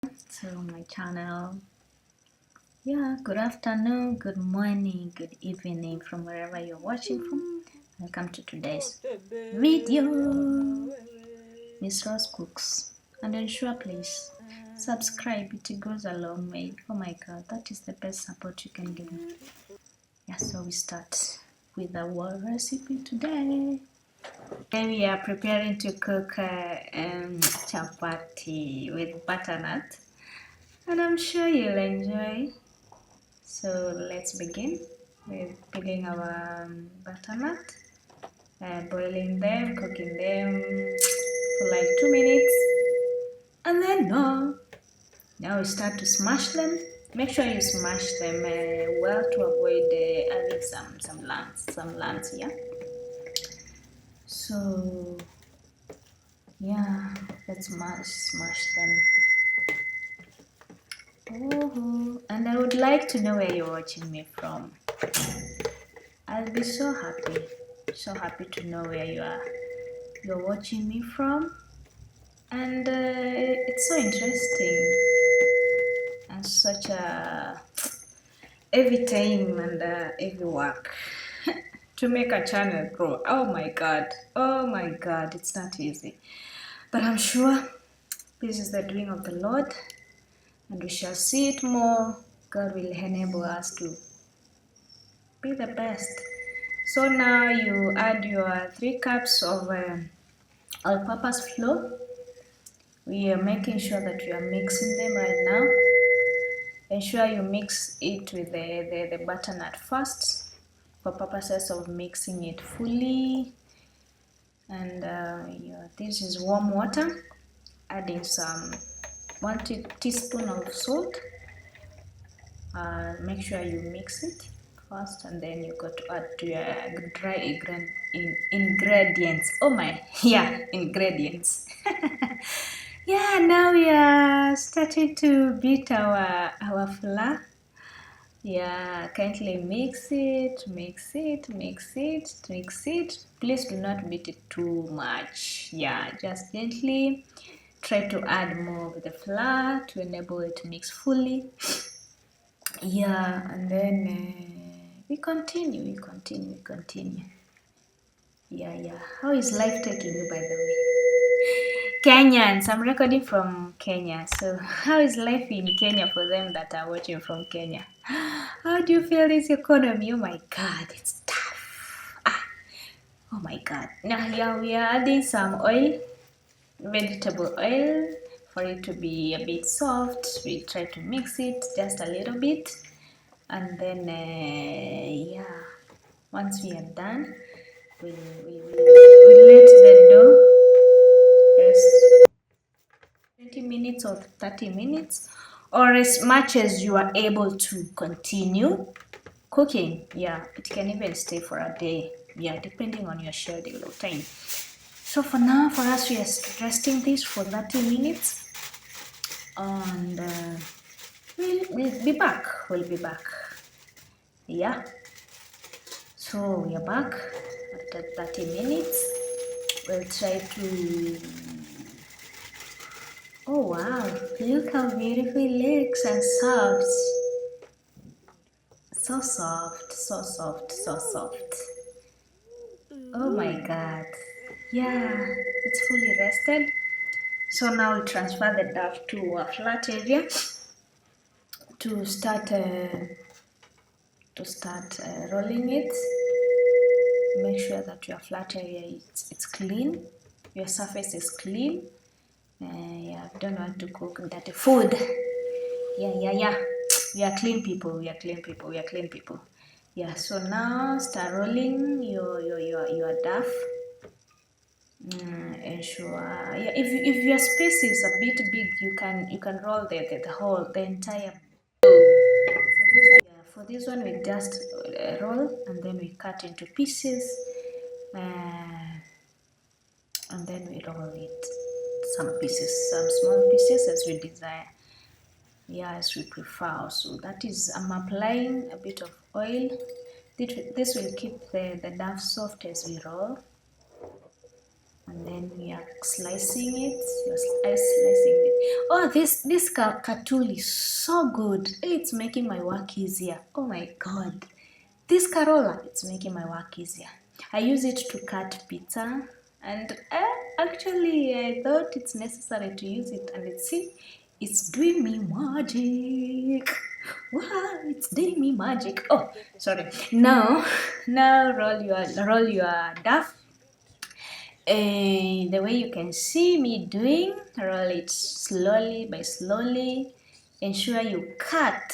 to my channel. Good afternoon, good morning, good evening from wherever you're watching from. Welcome to today's video. Miss Rose Cooks. And ensure please subscribe, it goes a long way. Oh my god, that is the best support you can give me. So we start with our recipe today. Today we are preparing to cook chapati with butternut, and I'm sure you'll enjoy. So let's begin with peeling our butternut, boiling them, cooking them for like 2 minutes, and then now we start to smash them. Make sure you smash them well to avoid having some lumps. So let's smash them. And I would like to know where you're watching me from. I'll be so happy to know where you're watching me from, and it's so interesting and such a every time and every work to make a channel grow. Oh my god, it's not easy, but I'm sure this is the doing of the Lord, and we shall see it more. God will enable us to be the best. So now you add your 3 cups of all-purpose flour. We are making sure that you are mixing them right now. Ensure you mix it with the butternut first for purposes of mixing it fully. And this is warm water, adding some 1 teaspoon of salt. Make sure you mix it first, and then you got to add to your dry ingredients. Ingredients. Now we are starting to beat our flour. Kindly mix it. Please do not beat it too much. Just gently try to add more of the flour to enable it to mix fully. And then we continue. How is life taking you, by the way? Kenyans, I'm recording from Kenya. So how is life in Kenya for them that are watching from Kenya? How do you feel this economy? Oh my god, it's tough. Oh my god. Now we are adding some oil, vegetable oil, for it to be a bit soft. We try to mix it just a little bit, and then once we are done, we'll let the dough rest 20 minutes or 30 minutes, or as much as you are able to continue cooking. It can even stay for a day, depending on your schedule or time. So for now, for us, we are resting this for 30 minutes, and we'll be back. So we are back after 30 minutes. We'll try to... Oh wow, look how beautiful it looks and soft. So soft. Oh my god. It's fully rested. So now we transfer the dough to a flat area to start rolling it. Make sure that your flat area it's clean, your surface is clean. You don't want to cook dirty food. We are clean people. So now start rolling your dough. Ensure if your space is a bit big, you can roll the entire dough. For this one we just roll, and then we cut into pieces, and then we roll it some small pieces as we desire, as we prefer. So that is, I'm applying a bit of oil. This will keep the dough soft as we roll. and then we are slicing it. I'm slicing it. Oh, this katul is so good. It's making my work easier. Oh my god, this Carola, it's making my work easier. I use it to cut pizza, and actually I thought it's necessary to use it, and it's doing me magic. Wow, it's doing me magic. Oh, sorry. Now roll your duff. And the way you can see me doing, roll it slowly by slowly. Ensure you cut.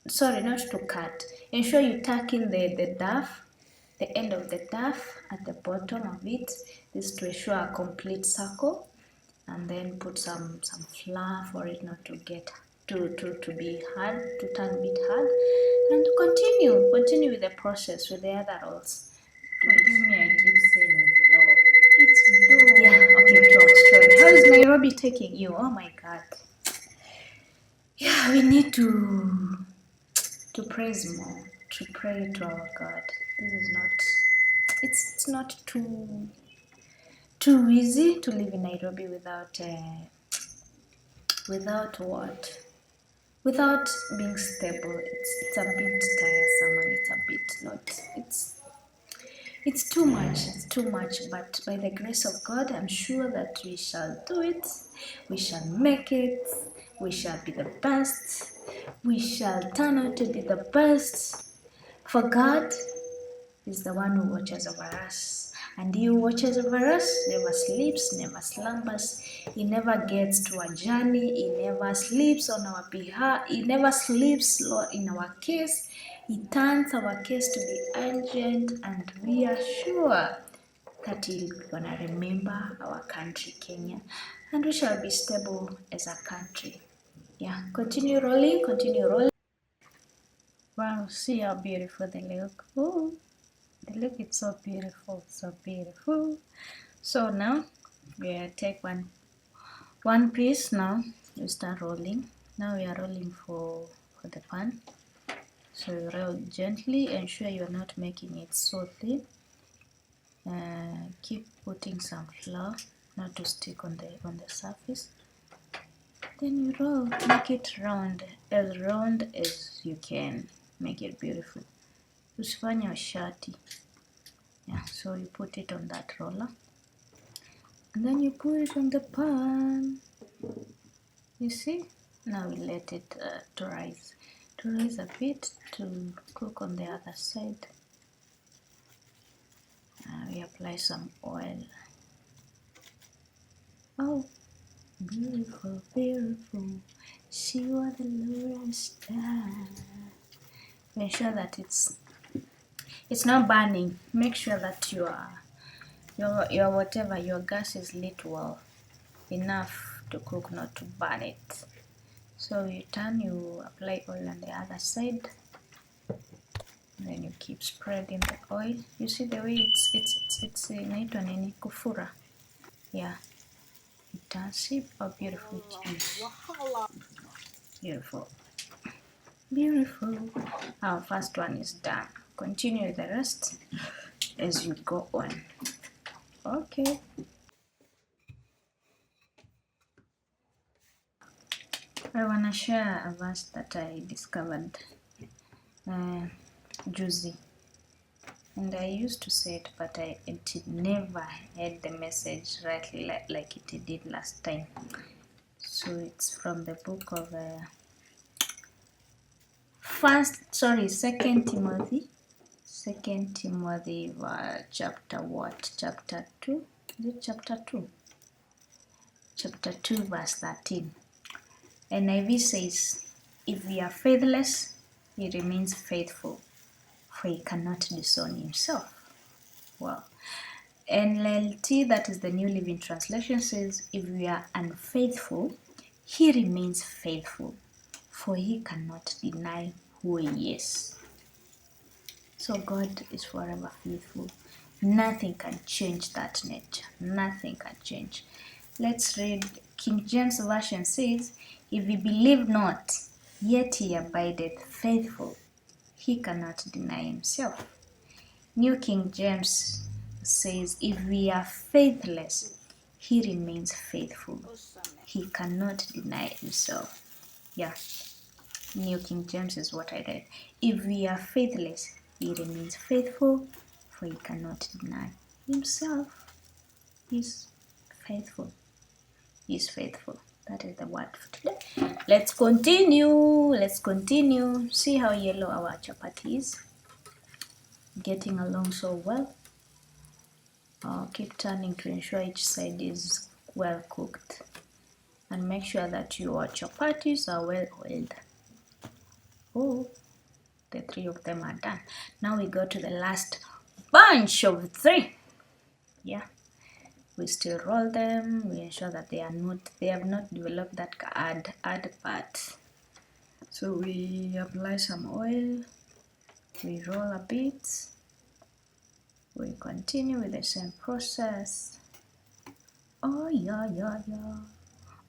Sorry, not to cut. Ensure you tuck in the duff, the end of the duff at the bottom of it. This to ensure a complete circle. And then put some flour for it not to get to be hard, to turn a bit hard. And continue with the process with the other rolls. Forgive me, I keep saying no. It's no. Yeah, okay, talk. How is Nairobi taking you? Oh my god. Yeah, we need to praise more, to pray to our God. This is not, it's not too easy to live in Nairobi without what? Without being stable. It's a bit tiresome, and it's a bit not, it's too much, but by the grace of God, I'm sure that we shall do it, we shall make it, we shall be the best, we shall turn out to be the best, for God is the one who watches over us. And he who watches over us never sleeps, never slumbers. He never gets to a journey. He never sleeps on our behalf. He never sleeps, Lord, in our case. He turns our case to be urgent, and we are sure that he's gonna remember our country, Kenya, and we shall be stable as a country. Yeah, continue rolling. Wow, see how beautiful they look. Oh, they look, it's so beautiful, so beautiful. So now we take one piece. Now you start rolling. Now we are rolling for the pan. So you roll gently. Ensure you are not making it so thin. Keep putting some flour not to stick on the surface. Then you roll, make it round as you can. Make it beautiful. Usifanye shati. Yeah, so you put it on that roller, and then you put it on the pan. You see? Now we let it to rise a bit to cook on the other side. We apply some oil. Oh, beautiful, beautiful. See what the Lord has done. Make sure that it's not burning. Make sure that your whatever, your gas is lit well enough to cook, not to burn it. So you apply oil on the other side, and then you keep spreading the oil. You see the way it's inaitwa nini, kufura. Yeah, it turns. See how beautiful it is. Beautiful. Our first one is done. Continue the rest as you go on. Okay. I wanna share a verse that I discovered juicy, and I used to say it, but it never had the message rightly like it did last time. So it's from the book of Second Timothy, chapter what? Chapter 2? Is it chapter 2? Chapter 2, verse 13. NIV says, if we are faithless, he remains faithful, for he cannot disown himself. Well, NLT, that is the New Living Translation, says, if we are unfaithful, he remains faithful, for he cannot deny who he is. So God is forever faithful. Nothing can change that nature. Nothing can change. Let's read. King James Version says, if he believe not, yet he abideth faithful. He cannot deny himself. New King James says, if we are faithless, he remains faithful. He cannot deny himself. Yeah, New King James is what I read. If we are faithless, he remains faithful, for he cannot deny himself. He's faithful. He's faithful. That is the word for today. Let's continue. Let's continue. See how yellow our chapati is. Getting along so well. Keep turning to ensure each side is well cooked. And make sure that your chapatis are well oiled. Oh, the 3 of them are done. Now we go to the last bunch of 3. Yeah, we still roll them. We ensure that they have not developed that hard part. So we apply some oil. We roll a bit. We continue with the same process. Oh yeah, yeah, yeah.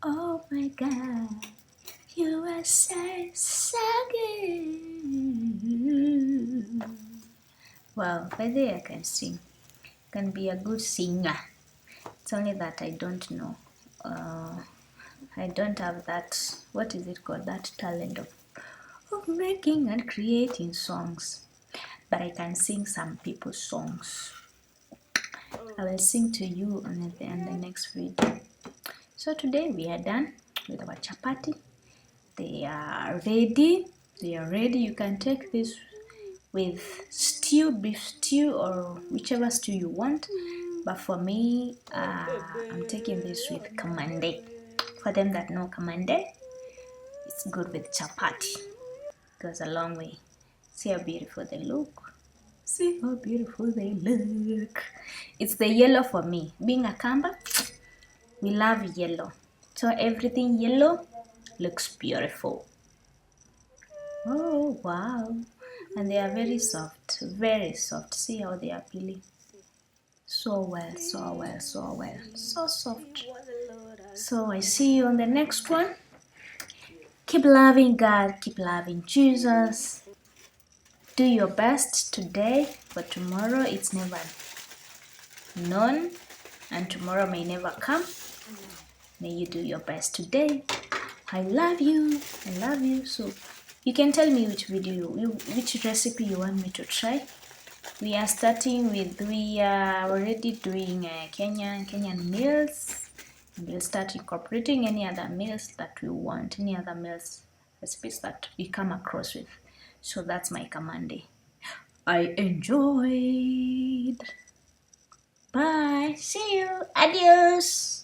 Oh my God, you are so good. Wow, by the way, I can sing. Can be a good singer. It's only that I don't know. I don't have that. What is it called? That talent of making and creating songs. But I can sing some people's songs. I will sing to you on the next video. So today we are done with our chapati. They are ready. They are ready. You can take this with stew, beef stew, or whichever stew you want. But for me, I'm taking this with kamande. For them that know kamande, it's good with chapati. Goes a long way. See how beautiful they look. See how beautiful they look. It's the yellow for me. Being a Kamba, we love yellow. So everything yellow looks beautiful. Oh, wow. And they are very soft. Very soft. See how they are peeling. So well, so well, so well. So soft. So I see you on the next one. Keep loving God. Keep loving Jesus. Do your best today, for tomorrow it's never known, and tomorrow may never come. May you do your best today. I love you. I love you. So you can tell me which which recipe you want me to try. We are already doing Kenyan meals. We'll start incorporating any other meals that we want, any other meals recipes that we come across with. So that's my kamande. I enjoyed. Bye. See you. Adios.